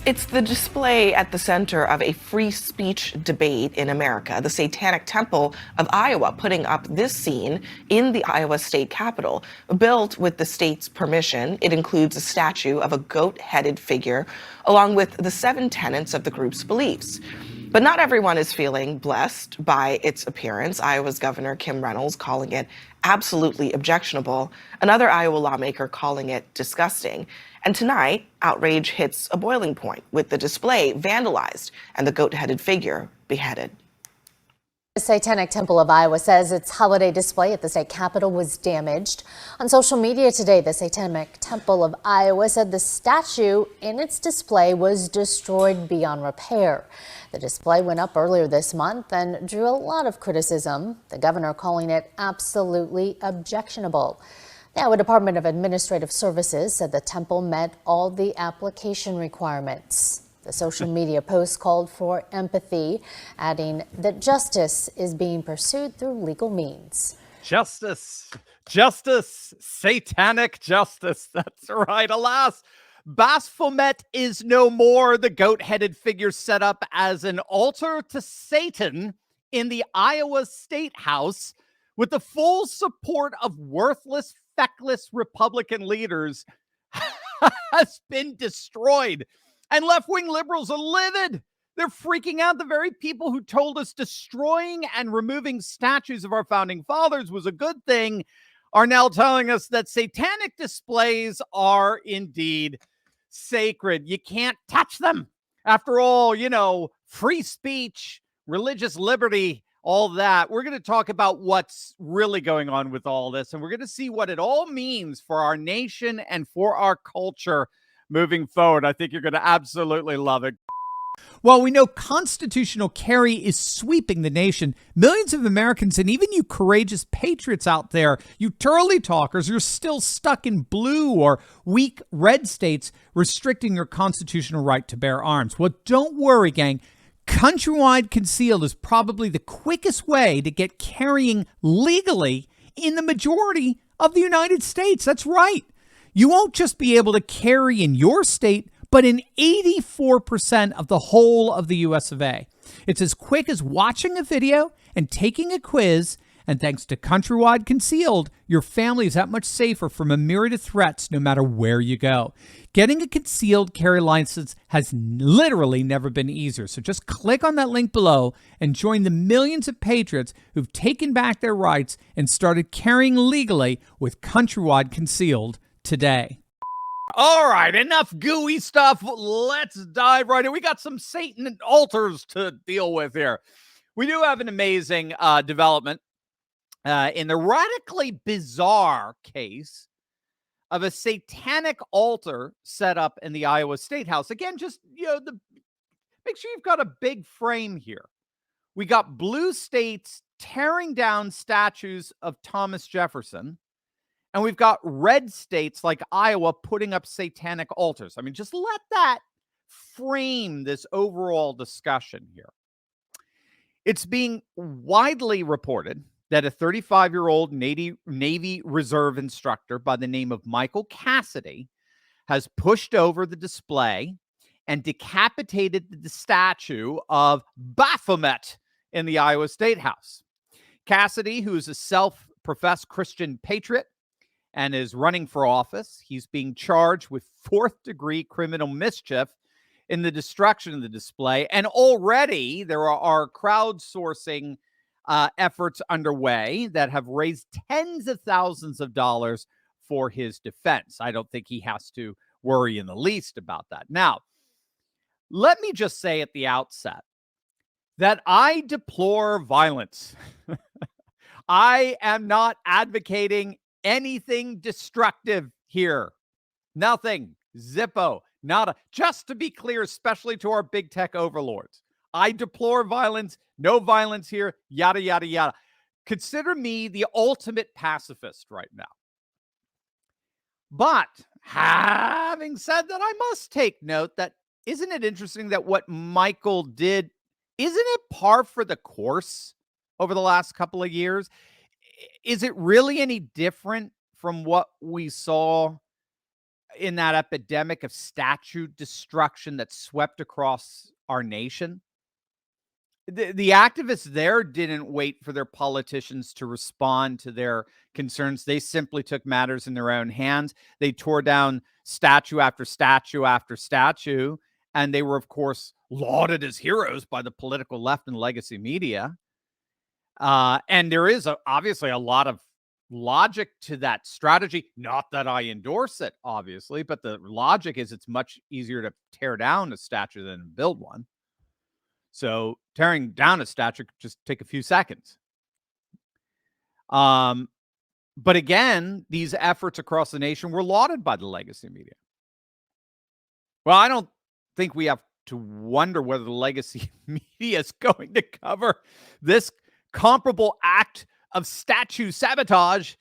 It's the display at the center of a free speech debate in America. The Satanic Temple of Iowa putting up this scene in the Iowa state capitol. Built with the state's permission, it includes a statue of a goat-headed figure, along with the 7 tenets of the group's beliefs. But not everyone is feeling blessed by its appearance. Iowa's Governor Kim Reynolds calling it absolutely objectionable, another Iowa lawmaker calling it disgusting. And tonight, outrage hits a boiling point with the display vandalized and the goat-headed figure beheaded. The Satanic Temple of Iowa says its holiday display at the state capitol was damaged. On social media today, the Satanic Temple of Iowa said the statue in its display was destroyed beyond repair. The display went up earlier this month and drew a lot of criticism, the governor calling it absolutely objectionable. The Iowa Department of Administrative Services said the temple met all the application requirements. The social media post called for empathy, adding that justice is being pursued through legal means. Justice, satanic justice. That's right. Alas, Baphomet is no more. The goat-headed figure set up as an altar to Satan in the Iowa State House with the full support of worthless, feckless Republican leaders has been destroyed. And left-wing liberals are livid. They're freaking out. The very people who told us destroying and removing statues of our founding fathers was a good thing are now telling us that satanic displays are indeed sacred. You can't touch them. After all, you know, free speech, religious liberty, all that. We're going to talk about what's really going on with all this, and we're going to see what it all means for our nation and for our culture moving forward. I think you're going to absolutely love it. While we know constitutional carry is sweeping the nation, millions of Americans and even you courageous patriots out there, you Turley talkers, you're still stuck in blue or weak red states restricting your constitutional right to bear arms. Well, don't worry, gang. Countrywide concealed is probably the quickest way to get carrying legally in the majority of the United States. That's right. You won't just be able to carry in your state, but in 84% of the whole of the US of A. It's as quick as watching a video and taking a quiz, and thanks to Countrywide Concealed, your family is that much safer from a myriad of threats no matter where you go. Getting a concealed carry license has literally never been easier, so just click on that link below and join the millions of patriots who've taken back their rights and started carrying legally with Countrywide Concealed today. All right, enough gooey stuff. Let's dive right in. We got some Satan altars to deal with here. We do have an amazing development in the radically bizarre case of a satanic altar set up in the Iowa State House. Again, just, you know, make sure you've got a big frame here. We got blue states tearing down statues of Thomas Jefferson. And we've got red states like Iowa putting up satanic altars. I mean, just let that frame this overall discussion here. It's being widely reported that a 35-year-old Navy Reserve instructor by the name of Michael Cassidy has pushed over the display and decapitated the statue of Baphomet in the Iowa State House. Cassidy, who is a self-professed Christian patriot, and is running for office. He's being charged with 4th-degree criminal mischief in the destruction of the display. And already there are crowdsourcing efforts underway that have raised tens of thousands of dollars for his defense. I don't think he has to worry in the least about that. Now, let me just say at the outset that I deplore violence. I am not advocating anything destructive here. Nothing. Zippo. Nada. Just to be clear, especially to our big tech overlords. I deplore violence. No violence here. Yada, yada, yada. Consider me the ultimate pacifist right now. But having said that, I must take note that isn't it interesting that what Michael did, isn't it par for the course over the last couple of years? Is it really any different from what we saw in that epidemic of statue destruction that swept across our nation. The activists there didn't wait for their politicians to respond to their concerns. They simply took matters in their own hands. They tore down statue after statue after statue, and they were, of course, lauded as heroes by the political left and legacy media. And there is obviously a lot of logic to that strategy. Not that I endorse it, obviously, but the logic is it's much easier to tear down a statue than build one. So tearing down a statue could just take a few seconds. But again, these efforts across the nation were lauded by the legacy media. Well, I don't think we have to wonder whether the legacy media is going to cover this comparable act of statue sabotage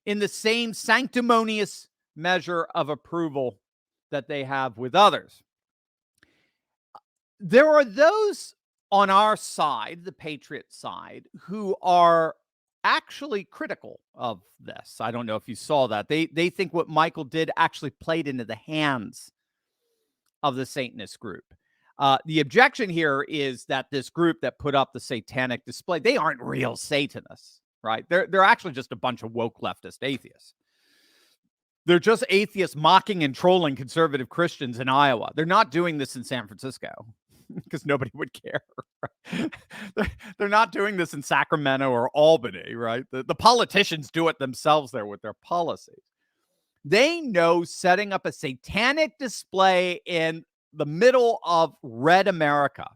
in the same sanctimonious measure of approval that they have with others. There are those on our side, the patriot side, who are actually critical of this. I don't know if you saw that. They think what Michael did actually played into the hands of the Satanist group. The objection here is that this group that put up the satanic display, they aren't real Satanists, right? They're actually just a bunch of woke leftist atheists. They're just atheists mocking and trolling conservative Christians in Iowa. They're not doing this in San Francisco because nobody would care. They're not doing this in Sacramento or Albany, right? The politicians do it themselves there with their policies. They know setting up a satanic display in the middle of red America,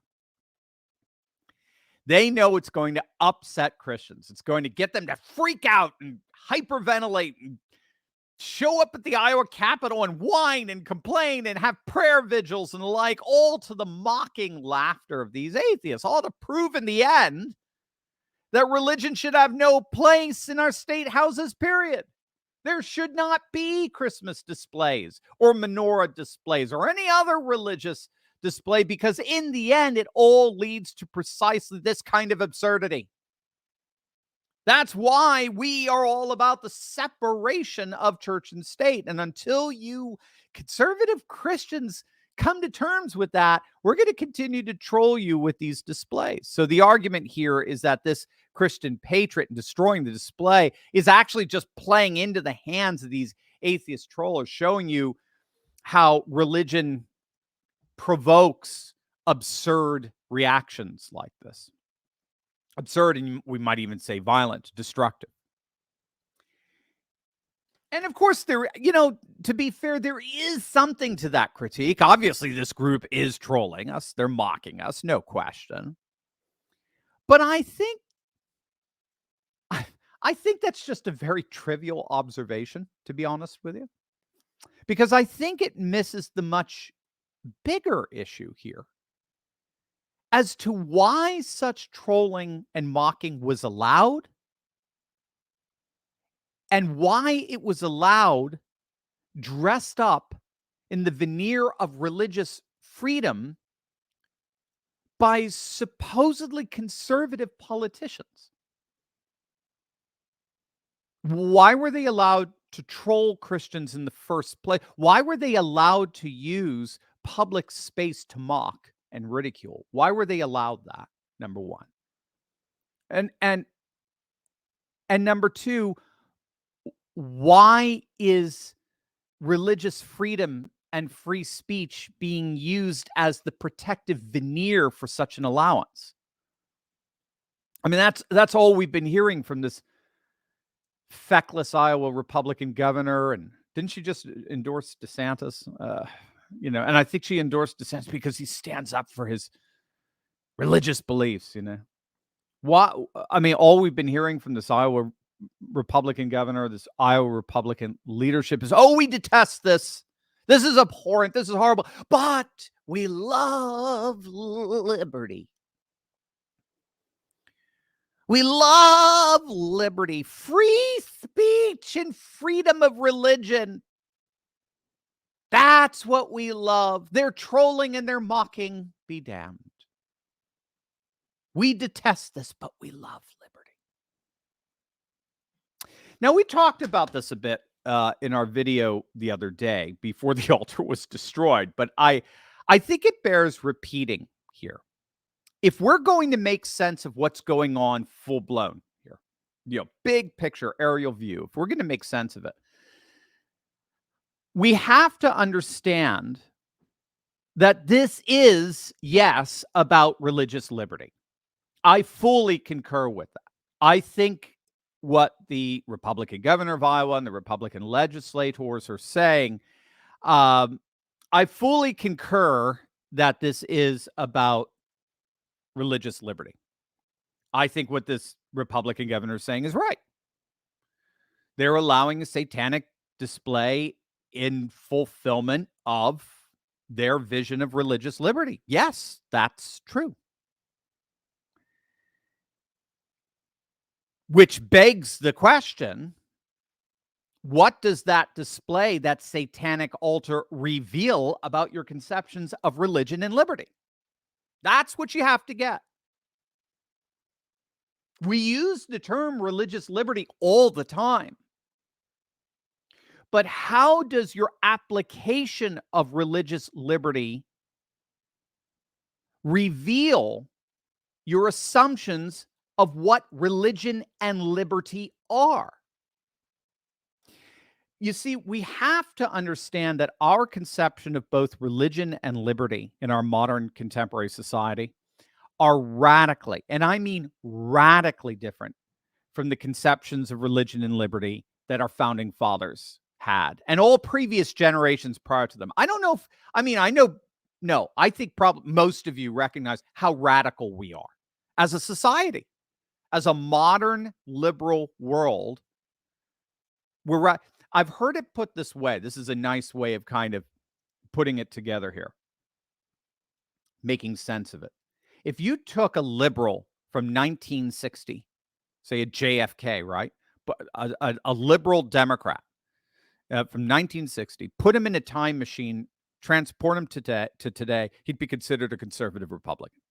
they know it's going to upset Christians. It's going to get them to freak out and hyperventilate and show up at the Iowa Capitol and whine and complain and have prayer vigils and the like, all to the mocking laughter of these atheists, all to prove in the end that religion should have no place in our state houses, period. There should not be Christmas displays or menorah displays or any other religious display, because in the end, it all leads to precisely this kind of absurdity. That's why we are all about the separation of church and state. And until you conservative Christians come to terms with that, we're going to continue to troll you with these displays. So the argument here is that this Christian patriot and destroying the display is actually just playing into the hands of these atheist trollers, showing you how religion provokes absurd reactions like this. Absurd, and we might even say violent, destructive. And of course, there, to be fair, there is something to that critique. Obviously, this group is trolling us. They're mocking us, no question. But I think that's just a very trivial observation, to be honest with you, because I think it misses the much bigger issue here as to why such trolling and mocking was allowed and why it was allowed dressed up in the veneer of religious freedom by supposedly conservative politicians. Why were they allowed to troll Christians in the first place? Why were they allowed to use public space to mock and ridicule? Why were they allowed that? Number one. And number two, why is religious freedom and free speech being used as the protective veneer for such an allowance? I mean, that's all we've been hearing from this feckless Iowa Republican governor. And didn't she just endorse DeSantis? And I think she endorsed DeSantis because he stands up for his religious beliefs, all we've been hearing from this Iowa Republican governor, this Iowa Republican leadership is, we detest this. This is abhorrent. This is horrible. But we love liberty. We love liberty, free speech, and freedom of religion. That's what we love. They're trolling and they're mocking. Be damned. We detest this, but we love liberty. Now, we talked about this a bit in our video the other day before the altar was destroyed, but I think it bears repeating here. If we're going to make sense of what's going on full blown here, big picture aerial view, if we're going to make sense of it, we have to understand that this is, yes, about religious liberty. I fully concur with that. I think what the Republican governor of Iowa and the Republican legislators are saying, I fully concur that this is about religious liberty. I think what this Republican governor is saying is right. They're allowing a satanic display in fulfillment of their vision of religious liberty. Yes, that's true. Which begs the question, what does that display, that satanic altar, reveal about your conceptions of religion and liberty? That's what you have to get. We use the term religious liberty all the time. But how does your application of religious liberty reveal your assumptions of what religion and liberty are? You see, we have to understand that our conception of both religion and liberty in our modern contemporary society are radically, and I mean radically different from the conceptions of religion and liberty that our founding fathers had and all previous generations prior to them. I don't know if, I think probably most of you recognize how radical we are as a society, as a modern liberal world. I've heard it put this way. This is a nice way of kind of putting it together here, making sense of it. If you took a liberal from 1960, say a JFK, right? But a liberal Democrat from 1960, put him in a time machine, transport him to today, he'd be considered a conservative Republican.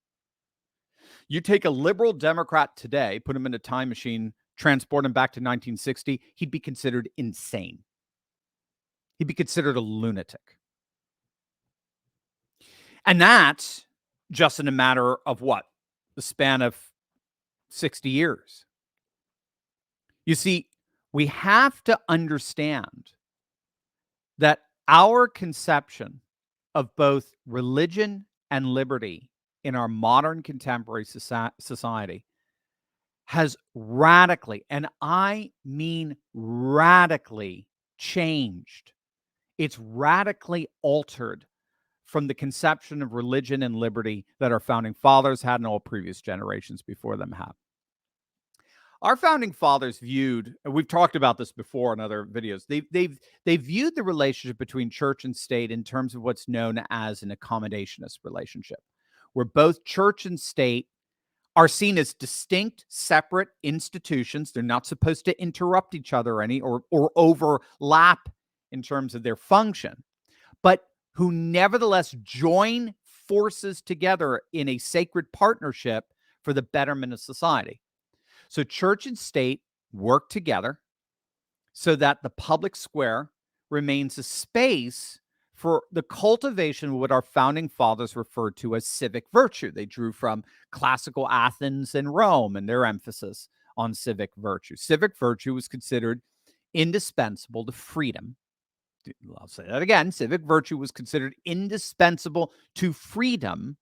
You take a liberal Democrat today, put him in a time machine, transport him back to 1960, he'd be considered insane. He'd be considered a lunatic. And that's just in a matter of what? The span of 60 years. You see, we have to understand that our conception of both religion and liberty in our modern contemporary society has radically, and I mean radically, changed. It's radically altered from the conception of religion and liberty that our founding fathers had and all previous generations before them have. Our founding fathers viewed, and we've talked about this before in other videos, they viewed the relationship between church and state in terms of what's known as an accommodationist relationship, where both church and state are seen as distinct, separate institutions. They're not supposed to interrupt each other or overlap in terms of their function, but who nevertheless join forces together in a sacred partnership for the betterment of society. So church and state work together so that the public square remains a space for the cultivation of what our founding fathers referred to as civic virtue. They drew from classical Athens and Rome and their emphasis on civic virtue. Civic virtue was considered indispensable to freedom. I'll say that again. Civic virtue was considered indispensable to freedom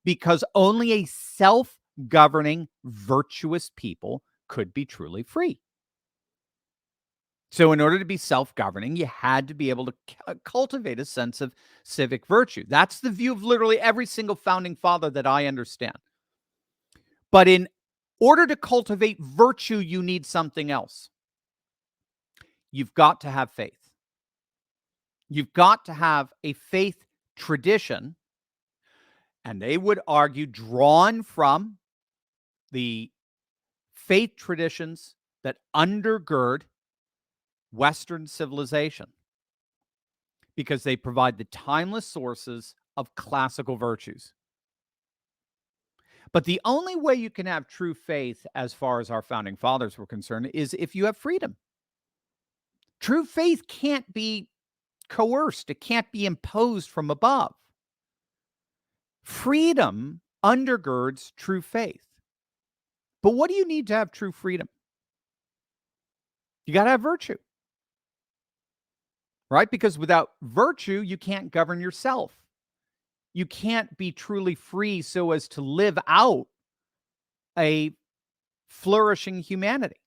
because only a self-governing, virtuous people could be truly free. So in order to be self-governing, you had to be able to cultivate a sense of civic virtue. That's the view of literally every single founding father that I understand. But in order to cultivate virtue, you need something else. You've got to have faith. You've got to have a faith tradition, and they would argue drawn from the faith traditions that undergird Western civilization, because they provide the timeless sources of classical virtues. But the only way you can have true faith, as far as our founding fathers were concerned, is if you have freedom. True faith can't be coerced. It can't be imposed from above. Freedom undergirds true faith. But what do you need to have true freedom? You got to have virtue, right? Because without virtue, you can't govern yourself. You can't be truly free so as to live out a flourishing humanity.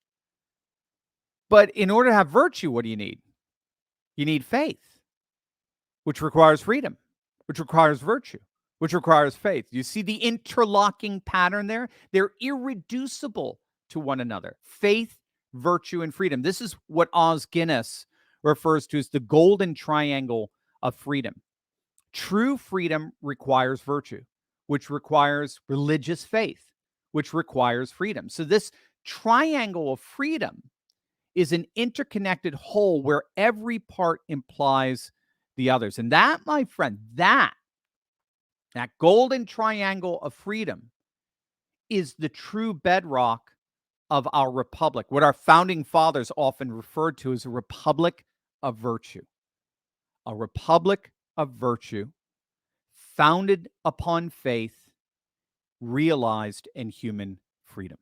But in order to have virtue, what do you need? You need faith, which requires freedom, which requires virtue, which requires faith. You see the interlocking pattern there? They're irreducible to one another. Faith, virtue, and freedom. This is what Os Guinness refers to as the golden triangle of freedom. True freedom requires virtue, which requires religious faith, which requires freedom. So this triangle of freedom is an interconnected whole where every part implies the others. And that, my friend, that golden triangle of freedom is the true bedrock of our republic, what our founding fathers often referred to as a republic of virtue. A republic of virtue founded upon faith, realized in human freedom.